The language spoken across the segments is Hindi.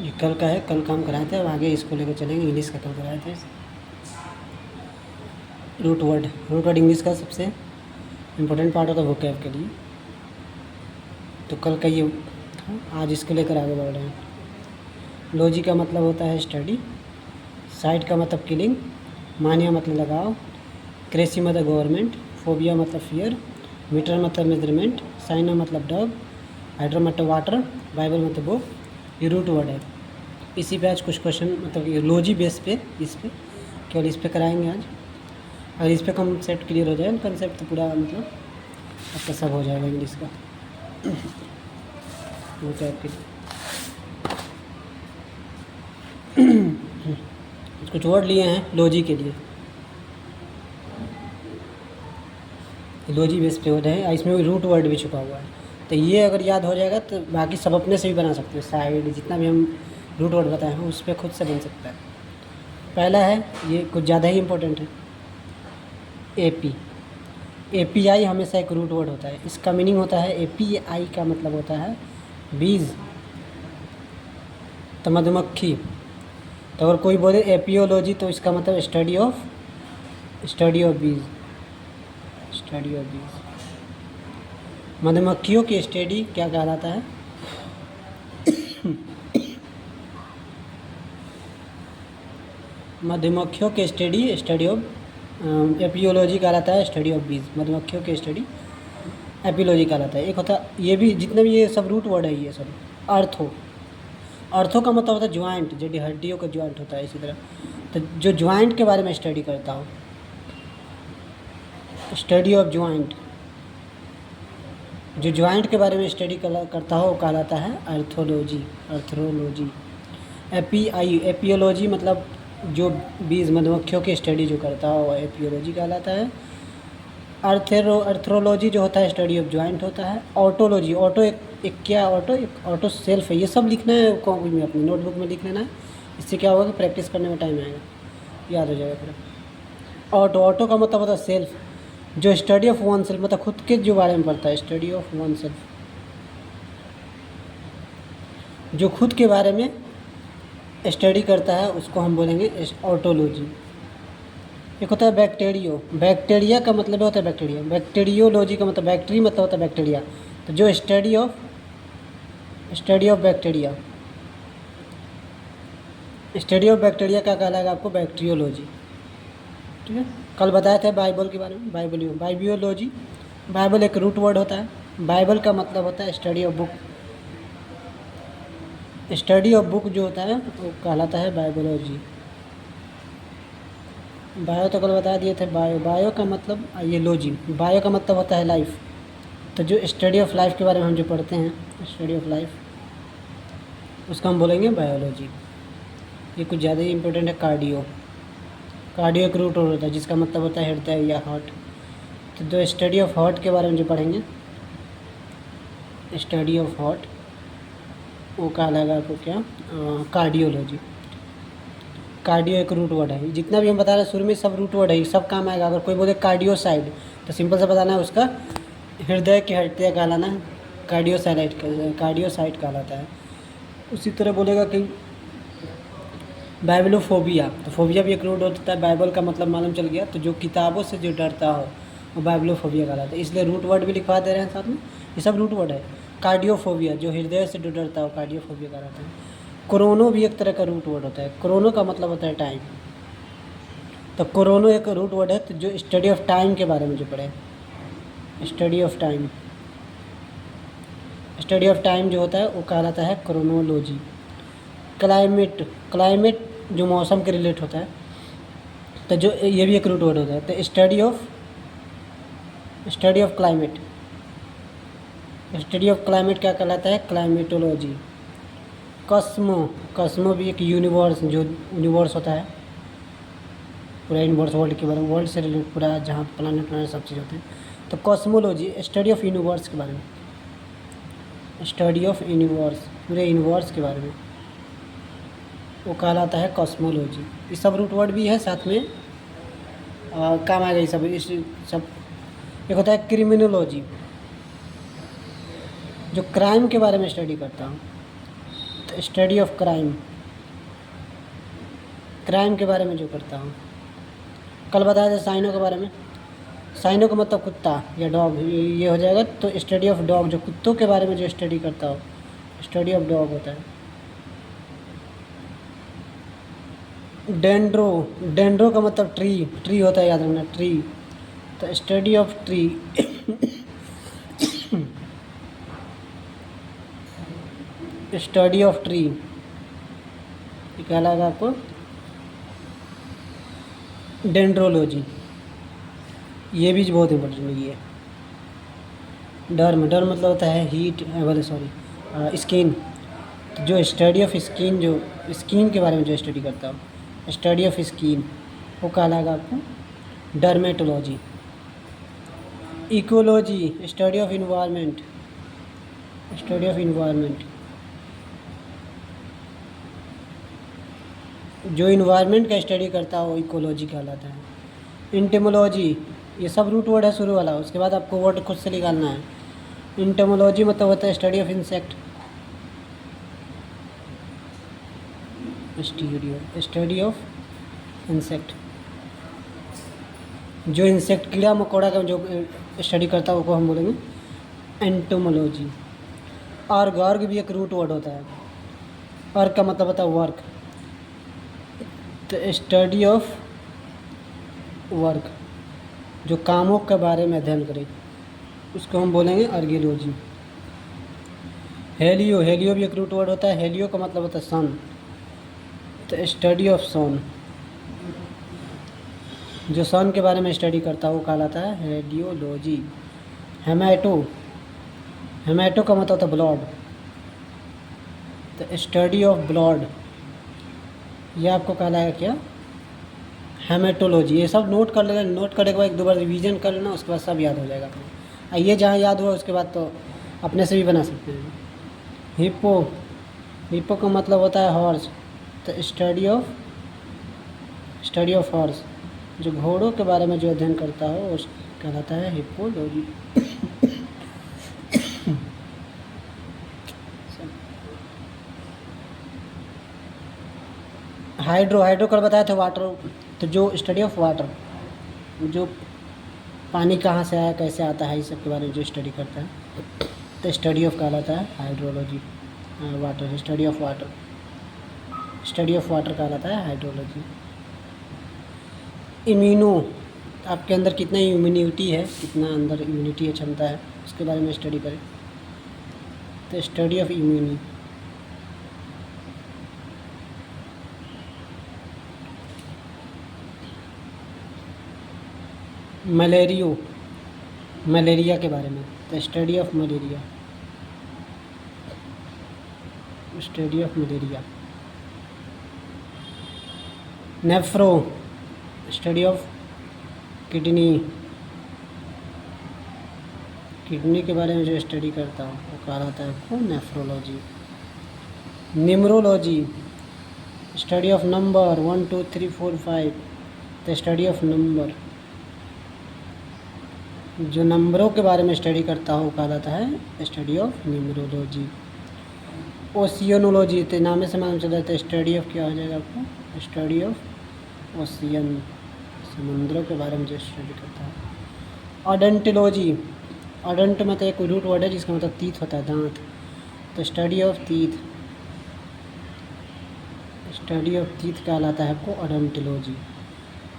ये कल का है, कल काम कराए थे, अब आगे इसको लेकर चलेंगे। इंग्लिश का कल कराए थे। रूट वर्ड इंग्लिश का सबसे इम्पोर्टेंट पार्ट होता है वोकैब के लिए। तो कल का ये था, आज इसको लेकर आगे बढ़ रहे हैं। लॉजी का मतलब होता है स्टडी, साइट का मतलब किलिंग, मानिया मतलब लगाव, क्रेसी मतलब गवर्नमेंट, फोबिया मतलब फियर, मीटर मतलब मेजरमेंट, साइना मतलब डॉग, हाइड्रो मतलब वाटर, बाइबल मतलब बुक। ये रूट वर्ड है। इसी पे आज कुछ क्वेश्चन मतलब ये लॉजी बेस पे इस पे केवल इस पे कराएंगे आज। अगर इस पे कंसेप्ट क्लियर हो जाए, कंसेप्ट तो पूरा मतलब आपका सब हो जाएगा इंग्लिश का। वो तो आपके कुछ वर्ड लिए हैं लॉजी के लिए। लॉजी बेस पे होता है, इसमें भी रूट वर्ड भी छुपा हुआ है। तो ये अगर याद हो जाएगा तो बाकी सब अपने से भी बना सकते हो। साइड जितना भी हम रूट वर्ड बताए हैं उस पर खुद से बन सकता है। पहला है, ये कुछ ज़्यादा ही इम्पोर्टेंट है, एपी। एपीआई हमेशा एक रूट वर्ड होता है। इसका मीनिंग होता है, एपीआई का मतलब होता है बीज, तो मधुमक्खी। तो अगर कोई बोले एपियोलॉजी तो इसका मतलब स्टडी ऑफ बीज, स्टडी ऑफ बीज। मधुमक्खियों की स्टडी क्या कहलाता है? मधुमक्खियों की स्टडी ऑफ एपियोलॉजी कहलाता है, स्टडी ऑफ बीज। मधुमक्खियों की स्टडी एपियोलॉजी कहलाता है। एक होता ये भी, जितने भी ये सब रूट वर्ड है ये सब। अर्थो का मतलब होता है ज्वाइंट, जो हड्डियों का ज्वाइंट होता है। इसी तरह तो जो ज्वाइंट के बारे में स्टडी करता हो, स्टडी ऑफ ज्वाइंट, जो ज्वाइंट के बारे में स्टडी करता हो वो कहलाता है अर्थरोलॉजी। एपियोलॉजी मतलब जो बीज मधुमक्खियों की स्टडी जो करता हो एपियोलॉजी कहलाता है। अर्थरोलॉजी जो होता है स्टडी ऑफ ज्वाइंट होता है। ऑटोलॉजी, ऑटो सेल्फ है। ये सब लिखना है कॉपी में, अपनी नोटबुक में लिख लेना है। इससे क्या होगा कि प्रैक्टिस करने में टाइम आएगा, याद हो जाएगा पूरा। ऑटो का मतलब होता है सेल्फ, जो स्टडी ऑफ वन सेल्फ मतलब खुद के जो बारे में पढ़ता है। स्टडी ऑफ वन सेल्फ, जो खुद के बारे में स्टडी करता है उसको हम बोलेंगे ऑटोलॉजी। एक होता है बैक्टीरिया का मतलब होता है बैक्टीरिया। बैक्टीरियोलॉजी का मतलब बैक्टीरिया मतलब होता है बैक्टीरिया। तो जो स्टडी ऑफ बैक्टीरिया, क्या कहलाएगा आपको? बैक्टीरियोलॉजी। ठीक है। कल बताया था बाइबल के बारे में, बाइबियोलॉजी। बाइबल एक रूट वर्ड होता है। बाइबल का मतलब होता है study of book. Study of book जो होता है वो कहलाता है बाइबोलॉजी। बायो तो कल बता दिए थे। बायो का मतलब ये लॉजी। बायो का मतलब होता है लाइफ। तो जो स्टडी ऑफ लाइफ के बारे में हम जो पढ़ते हैं, स्टडी ऑफ लाइफ, उसका हम बोलेंगे बायोलॉजी। ये कुछ ज़्यादा ही इम्पोर्टेंट है। कार्डियो एक रूट वर्ड होता है जिसका मतलब होता है हृदय या हार्ट। तो जो स्टडी ऑफ हार्ट के बारे में जो पढ़ेंगे, स्टडी ऑफ हार्ट, वो कहलाएगा आपको क्या? कार्डियोलॉजी। कार्डियो एक रूट वर्ड है। जितना भी हम बता रहे हैं शुरू में सब रूट वर्ड है, सब काम आएगा। अगर कोई बोले कार्डियोसाइड तो सिंपल से बताना है उसका हृदय की हड्डियाँ कहलाना है, कार्डियोसाइड कहलाता है। उसी तरह बोलेगा कि बाइबलोफोबिया, तो फोबिया भी एक रूट होता है। बाइबल का मतलब मालूम चल गया। तो जो किताबों से जो डरता हो वो बाइबलोफोबिया कहलाता है। इसलिए रूट वर्ड भी लिखवा दे रहे हैं साथ में, ये सब रूट वर्ड है। कार्डियोफोबिया, जो हृदय से जो डरता हो, कार्डियोफोबिया कहलाता है। कोरोनो भी एक तरह का रूट वर्ड होता है। कोरोनो का मतलब होता है टाइम। तो कोरोनो एक रूट वर्ड है। तो जो स्टडी ऑफ टाइम के बारे में जो पढ़े, स्टडी ऑफ टाइम जो होता है वो कहलाता है क्रोनोलॉजी। क्लाइमेट जो मौसम के रिलेट होता है, तो जो ये भी एक रूट वर्ड होता है। तो स्टडी ऑफ क्लाइमेट क्या कहलाता है? क्लाइमेटोलॉजी। कॉस्मो भी एक यूनिवर्स, जो यूनिवर्स होता है पूरा यूनिवर्स, वर्ल्ड के बारे में, वर्ल्ड से रिलेटेड पूरा जहाँ प्लानट सब चीज़ होते हैं। तो कॉस्मोलॉजी स्टडी ऑफ यूनिवर्स के बारे में, स्टडी ऑफ यूनिवर्स, पूरे यूनिवर्स के बारे में, वो कहलाता है कॉस्मोलॉजी। ये सब रूट वर्ड भी है, साथ में काम आ गई सब। एक होता है क्रिमिनोलॉजी, जो क्राइम के बारे में स्टडी करता हूँ। तो तो स्टडी ऑफ क्राइम, क्राइम के बारे में जो करता हूँ। कल बताया था साइनो के बारे में, साइनो का मतलब कुत्ता या डॉग, ये हो जाएगा। तो स्टडी ऑफ डॉग, जो कुत्तों के बारे में जो स्टडी करता हो, स्टडी ऑफ डॉग होता है। डेंड्रो, डेंड्रो का मतलब ट्री, ट्री होता है, याद रखना, ट्री। तो study of tree. Study of tree क्या लगा आपको? डेंड्रोलॉजी, ये भी बहुत इम्पोर्टेंट है। डर्म, डर्म मतलब होता है हीट, बोले सॉरी स्किन। तो जो स्टडी ऑफ स्किन, जो स्किन के बारे में जो स्टडी करता हो, स्टडी ऑफ स्किन, वो क्या लगा आपको? Dermatology. Ecology, study of environment, study of environment, जो इन्वायरमेंट का स्टडी करता हो इकोलॉजी कहलाता है। इंटेमोलॉजी, ये सब रूट वर्ड है शुरू वाला, उसके बाद आपको वर्ड खुद से निकालना है। इंटेमोलॉजी मतलब होता है study of insect, study of insect, जो इंसेक्ट कीड़ा मकोड़ा का जो स्टडी करता है वो हम बोलेंगे एंटोमोलॉजी। अर्ग, अर्ग भी एक रूट वर्ड होता है। अर्ग का मतलब होता है वर्क, तो स्टडी ऑफ वर्क, जो कामों के बारे में अध्ययन करें उसको हम बोलेंगे आर्कियोलॉजी। हेलियो, हेलियो भी एक रूट वर्ड होता है। हेलियो का मतलब होता है सन, तो स्टडी ऑफ सन, जो सन के बारे में स्टडी करता है वो कहलाता है हेलियोलॉजी। हेमेटो, हेमेटो का मतलब होता है ब्लड, तो स्टडी ऑफ ब्लड, ये आपको कहलाएगा क्या? हेमेटोलॉजी। ये सब नोट कर लेना, नोट करने के बाद एक दो बार रिवीजन कर लेना, उसके बाद सब याद हो जाएगा अपने। ये जहाँ याद हुआ उसके बाद तो अपने से भी बना सकते हैं। हिप्पो, हिप्पो का मतलब होता है हॉर्स, तो स्टडी ऑफ हॉर्स, जो घोड़ों के बारे में जो अध्ययन करता हो उस कहलाता है हिप्पोलॉजी। हाइड्रो, हाइड्रो कल बताया था वाटर, तो जो स्टडी ऑफ वाटर, जो पानी कहाँ से आया कैसे आता है इस सब के बारे में जो स्टडी करता है, तो स्टडी ऑफ कहलाता है hydrology. Water, study of water, study of water कहलाता है हाइड्रोलॉजी। इम्यूनो, आपके अंदर कितना इम्यूनिटी है, कितना अंदर इम्यूनिटी है, क्षमता है, उसके बारे में स्टडी करें, तो स्टडी ऑफ इम्यूनिटी। मलेरियो, मलेरिया के बारे में, तो study of malaria, study of malaria. Nephro, study of kidney, kidney के बारे में जो स्टडी करता हूँ वो कहलाता है आपको nephrology. Numerology, study of number 1 2 3 4 5, the study of number, जो नंबरों के बारे में स्टडी करता हो कहलाता है स्टडी ऑफ न्यूमरोलॉजी। ओशियनोलॉजी, तो नाम से मालूम चल जाता है स्टडी ऑफ क्या हो जाएगा आपको? स्टडी ऑफ ओशियन, समुद्रों के बारे में जो स्टडी करता है। ओडोंटोलॉजी, ओडोंट मतलब एक रूट वर्ड है जिसका मतलब तीत होता है, दांत, तो study of teeth, study of teeth कहलाता है आपको ओडोंटोलॉजी।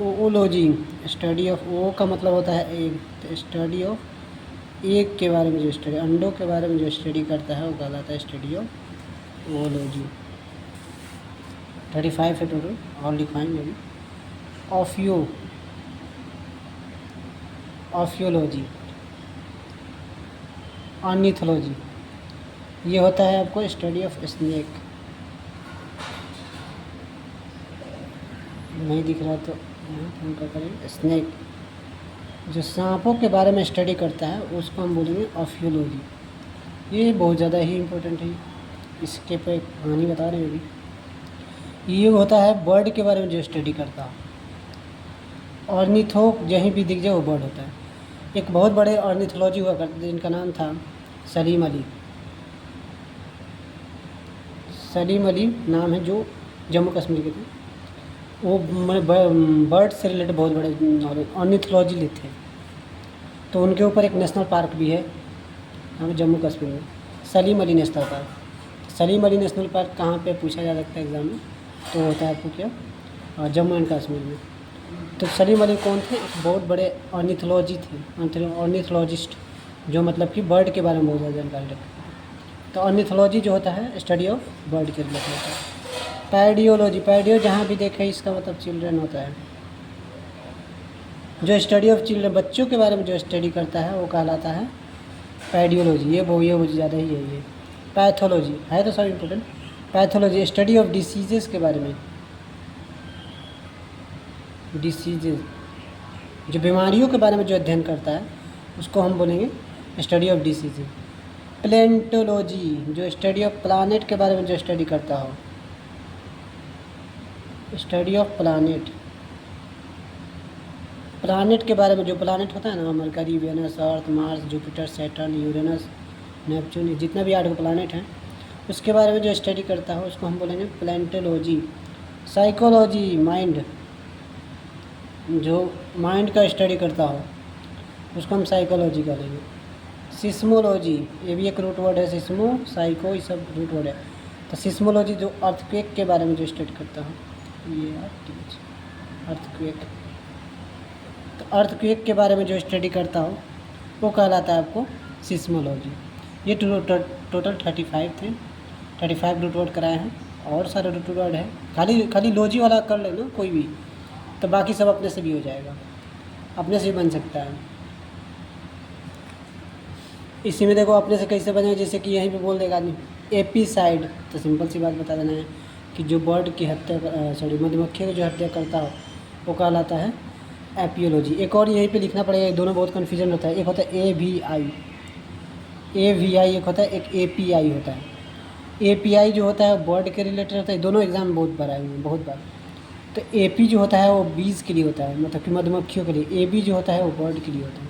ओओलॉजी, स्टडी ऑफ, ओ का मतलब होता है एग, तो स्टडी ऑफ एग के बारे में जो स्टडी, अंडों के बारे में जो स्टडी करता है वो कहलाता है स्टडी ऑफ ओओलॉजी। 35 है टोटल, और लिखवाएंगे अभी। Officio, ophiology. ऑर्निथोलॉजी, ये होता है आपको स्टडी ऑफ स्नेक, नहीं दिख रहा तो यहाँ हम क्या करेंगे? स्नेक, जो सांपों के बारे में स्टडी करता है उसको हम बोलेंगे ऑफियोलॉजी। ये बहुत ज़्यादा ही इम्पोर्टेंट है, इसके पे कहानी बता रहे हैं अभी। ये होता है बर्ड के बारे में जो स्टडी करता है। ऑर्निथो जहीं भी दिख जाए वो बर्ड होता है। एक बहुत बड़े ऑर्निथोलॉजी हुआ करते जिनका नाम था सलीम अली, सलीम अली नाम है जो जम्मू कश्मीर के थे, वो मैंने बर्ड से रिलेटेड बहुत बड़े नॉलेज ऑर्निथोलॉजी थे। तो उनके ऊपर एक नेशनल पार्क भी है यहाँ जम्मू कश्मीर में, Salim Ali national park. Salim Ali national park कहाँ पे पूछा जा सकता है एग्ज़ाम में, तो होता है आपको क्या, जम्मू एंड कश्मीर में। तो सलीम अली कौन थे, एक बहुत बड़े ऑर्निथोलॉजी थे, ऑर्निथोलॉजिस्ट, जो मतलब कि बर्ड के बारे में बहुत ज़्यादा जानकारी रखते। तो ऑर्निथोलॉजी जो होता है स्टडी ऑफ बर्ड के रिलेटेड होता है। पैडियोलॉजी, पैडियो जहाँ भी देखे इसका मतलब चिल्ड्रन होता है। जो स्टडी ऑफ चिल्ड्रन, बच्चों के बारे में जो स्टडी करता है वो कहलाता है पैडियोलॉजी। ये बहुत ज़्यादा ही है ये। पैथोलॉजी है तो सब important. Pathology study of diseases के बारे में, डिसीजेज जो बीमारियों के बारे में जो अध्ययन करता है उसको हम बोलेंगे स्टडी ऑफ डिसीजेज। प्लेंटोलॉजी जो स्टडी ऑफ प्लानेट के बारे में जो स्टडी करता हो, स्टडी ऑफ प्लानेट, प्लानेट के बारे में, जो प्लानेट होता है ना, Mercury, Venus, Earth, Mars, Jupiter, Saturn, Uranus, Neptune, जितना भी 8 प्लानेट हैं उसके बारे में जो स्टडी करता हो उसको हम बोलेंगे प्लेंटोलॉजी। साइकोलॉजी माइंड, जो माइंड का स्टडी करता हो उसको हम साइकोलॉजी करेंगे। सिस्मोलॉजी, ये भी एक रूट वर्ड है, सिस्मो साइको ये सब रूट वर्ड है। तो सिस्मोलॉजी जो अर्थक्वेक के बारे में जो स्टडी करता हो, ये अर्थक्वेक, तो अर्थक्वेक के बारे में जो स्टडी करता हो वो कहलाता है आपको सिस्मोलॉजी। ये टोटल 35 थे, 35 रूट वर्ड कराए हैं, और सारे रूट वर्ड है। खाली लॉजी वाला कर लेना कोई भी, तो बाकी सब अपने से भी हो जाएगा, अपने से भी बन सकता है। इसी में देखो अपने से कैसे बने, जैसे कि यहीं पे बोल देगा आदमी एपीसाइड, तो सिंपल सी बात बता देना है कि जो बर्ड की हत्या, मधुमक्खी की जो हत्या करता हो वो कहलाता है एपियोलॉजी। एक और यहीं पे लिखना पड़ेगा, दोनों बहुत कन्फ्यूजन होता है। एक होता है AVI, एक होता है, एक API होता है। API जो होता है बर्ड के रिलेटेड होता है, दोनों एग्जाम में बहुत बार आए हुए हैं, बहुत बार। तो AP जो होता है वो बीज के लिए होता है, मतलब कि मधुमक्खियों के लिए। AB जो होता है वो बर्ड के लिए होता है,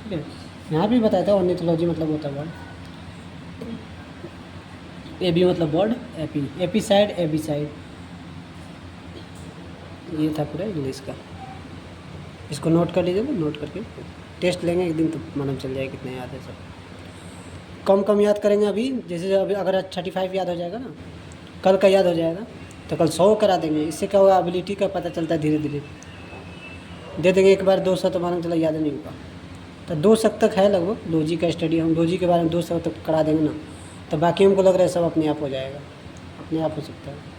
ठीक है। यहाँ भी बताया था ऑर्निथोलॉजी मतलब होता है बर्ड, AB मतलब बर्ड, एपीसाइड, एबीसाइड, ये था पूरा इंग्लिश का। इसको नोट कर लीजिए, नोट करके टेस्ट लेंगे एक दिन तो मालूम चल जाएगा कितने याद है सब। कम याद करेंगे अभी, जैसे अभी अगर 35 याद हो जाएगा ना, कल का याद हो जाएगा तो कल 100 करा देंगे। इससे क्या होगा, एबिलिटी का पता चलता है, धीरे धीरे दे देंगे। एक बार 200 तो मालूम चला याद नहीं होगा, तो 200 तक है लगभग लॉजी का स्टडी। हम लॉजी के बारे में 200 तक करा देंगे ना, तो बाकी हमको लग रहा है सब अपने आप हो जाएगा, अपने आप हो सकता है।